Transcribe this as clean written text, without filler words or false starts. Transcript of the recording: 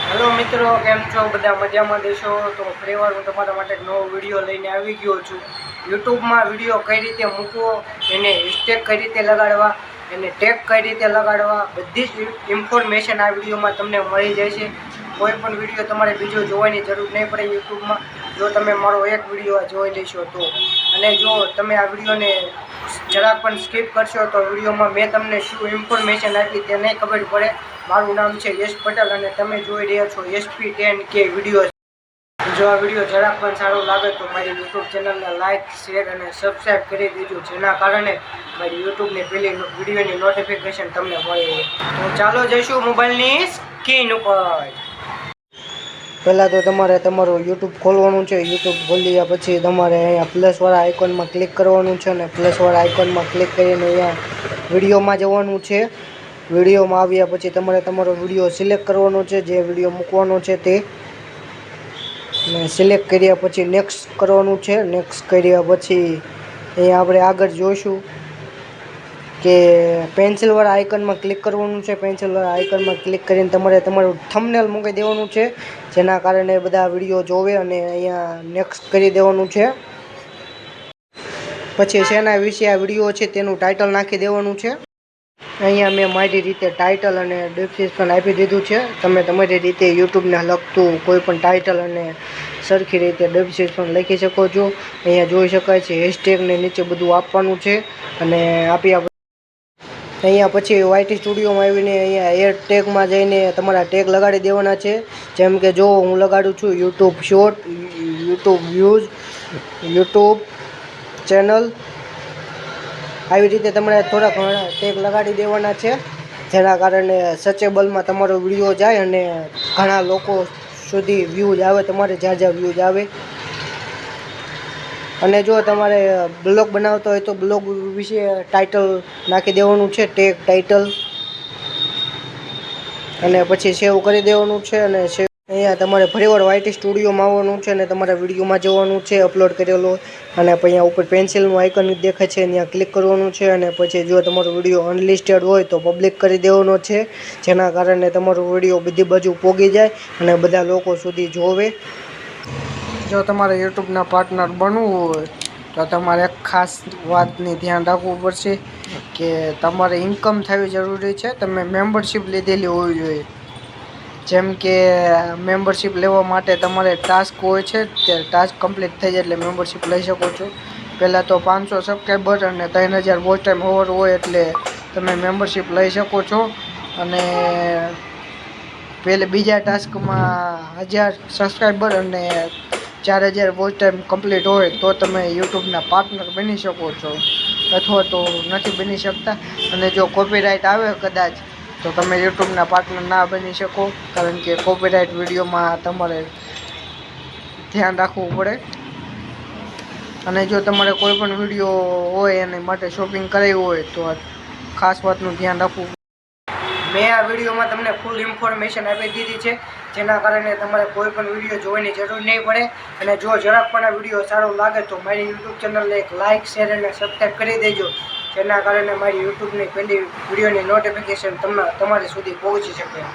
Hello મિત્રો, કેમ છો? બધા મજામાં દેશો? તો ફરીવાર હું તમારા માટે એક નવો વિડીયો લઈને આવી ગયો છું. યુટ્યુબમાં વિડીયો કઈ રીતે મૂકવો, એને હેશટેગ કઈ રીતે લગાડવા, એને ટેગ કઈ રીતે લગાડવા, બધી જ ઇન્ફોર્મેશન આ વિડીયોમાં તમને મળી જશે. કોઈ પણ વિડીયો તમારે બીજો જોવાની જરૂર નહીં પડે યુટ્યુબમાં, જો તમે મારો એક વિડીયો જોઈ લેશો તો. અને જો તમે આ વિડીયોને જરાક પણ સ્કીપ કરશો તો વિડીયોમાં મેં તમને શું ઇન્ફોર્મેશન આપી તે નહીં ખબર પડે. મારું નામ છે યશ પટેલ અને તમે જોઈ રહ્યા છો SP10K વિડીયો. જો આ વિડીયો જરાક પણ સારો લાગે તો મારી યુટ્યુબ ચેનલને લાઇક, શેર અને સબસ્ક્રાઈબ કરી દેજો, જેના કારણે મારી યુટ્યુબની પેલી વિડીયોની નોટિફિકેશન તમને મળે. તો ચાલો જઈશું મોબાઈલની સ્ક્રીન ઉપર. પહેલાં તો તમારે તમારું યુટ્યુબ ખોલવાનું છે. યુટ્યુબ ખોલ્યા પછી તમારે અહીંયા પ્લસવાળા આઇકોનમાં ક્લિક કરવાનું છે અને પ્લસવાળા આઇકોનમાં ક્લિક કરીને અહીંયા વિડીયોમાં જવાનું છે. વિડીયોમાં આવ્યા પછી તમારે તમારો વિડીયો સિલેક્ટ કરવાનો છે, જે વિડીયો મૂકવાનો છે તે. અને સિલેક્ટ કર્યા પછી નેક્સ્ટ કરવાનું છે. નેક્સ્ટ કર્યા પછી અહીંયા આપણે આગળ જોઈશું કે પેન્સિલવાળા આઇકનમાં ક્લિક કરવાનું છે. પેન્સિલવાળા આઇકનમાં ક્લિક કરીને તમારે તમારું થંબનેલ મૂકી દેવાનું છે, જેના કારણે બધા વિડીયો જોવે. અને અહીંયા નેક્સ્ટ કરી દેવાનું છે. પછી શેના વિશે આ વિડીયો છે તેનું ટાઇટલ નાખી દેવાનું છે. અહીંયા મેં મારી રીતે ટાઇટલ અને ડિસ્ક્રિપ્શન આપી દીધું છે. તમે તમારી રીતે યુટ્યુબને લગતું કોઈ પણ ટાઇટલ અને સરખી રીતે ડિસ્ક્રિપ્શન લખી શકો છો. અહીંયા જોઈ શકાય છે હેશટેગને નીચે બધું આપવાનું છે. અને આપ્યા અહીંયા પછી YT સ્ટુડિયોમાં આવીને અહીંયા એડ ટેગમાં જઈને તમારા ટેગ લગાડી દેવાના છે. જેમ કે જો હું લગાડું છું YouTube short, YouTube views, YouTube channel. આવી રીતે તમારે થોડા ઘણા ટેગ લગાડી દેવાના છે, જેના કારણે સચેબલમાં તમારો વિડીયો જાય અને ઘણા લોકો સુધી વ્યૂઝ આવે, તમારે જ્યાં વ્યૂઝ આવે. અને જો તમારે બ્લોગ બનાવતો હોય તો બ્લોગ વિશે ટાઇટલ નાખી દેવાનું છે, ટેગ ટાઇટલ. અને પછી સેવ કરી દેવાનું છે. અને અહીંયા તમારે ફરીવાર YT સ્ટુડિયોમાં આવવાનું છે અને તમારા વિડીયોમાં જવાનું છે અપલોડ કરેલો. અને પછી અહીંયા ઉપર પેન્સિલનું આઇકન દેખાય છે, ત્યાં ક્લિક કરવાનું છે. અને પછી જો તમારો વિડીયો અનલિસ્ટેડ હોય તો પબ્લિક કરી દેવાનો છે, જેના કારણે તમારો વિડીયો બધી બાજુ પોગી જાય અને બધા લોકો સુધી જોવે. જો તમારે યુટ્યુબના પાર્ટનર બનવું હોય તો તમારે એક ખાસ વાતની ધ્યાન રાખવું પડશે કે તમારે ઇન્કમ થવી જરૂરી છે. તમે મેમ્બરશિપ લીધેલી હોવી જોઈએ. જેમ કે મેમ્બરશિપ લેવા માટે તમારે ટાસ્ક હોય છે, તે ટાસ્ક કમ્પ્લીટ થઈ જાય એટલે મેમ્બરશિપ લઈ શકો છો. પહેલાં તો 500 સબસ્ક્રાઈબર અને 3000 વોચ ટાઈમ ઓવર હોય એટલે તમે મેમ્બરશિપ લઈ શકો છો. અને બીજા ટાસ્કમાં 1000 સબસ્ક્રાઈબર અને 4000 વોચ ટાઈમ કમ્પ્લીટ હોય તો તમે યુટ્યુબના પાર્ટનર બની શકો છો, અથવા તો નથી બની શકતા. અને જો કોપીરાઇટ આવે કદાચ તો તમે યુટ્યુબના પાર્ટનર ના બની શકો, કારણ કે કોપીરાઇટ વિડીયોમાં તમારે ધ્યાન રાખવું પડે. અને જો તમારે કોઈ પણ વિડીયો હોય એની માટે શોપિંગ કરાવી હોય તો ખાસ વાતનું ધ્યાન રાખવું. મેં આ વિડીયોમાં તમને ફૂલ ઇન્ફોર્મેશન આપી દીધી છે, જેના કારણે તમારે કોઈ પણ વિડીયો જોવાની જરૂર નહીં પડે. અને જો જરાક પણ આ વિડીયો સારો લાગે તો મારી યુટ્યુબ ચેનલને એક લાઇક, શેર અને સબસ્ક્રાઈબ કરી દેજો, જેના કારણે મારી યુટ્યુબની પહેલી વિડીયોની નોટિફિકેશન તમારી સુધી પહોંચી શકે.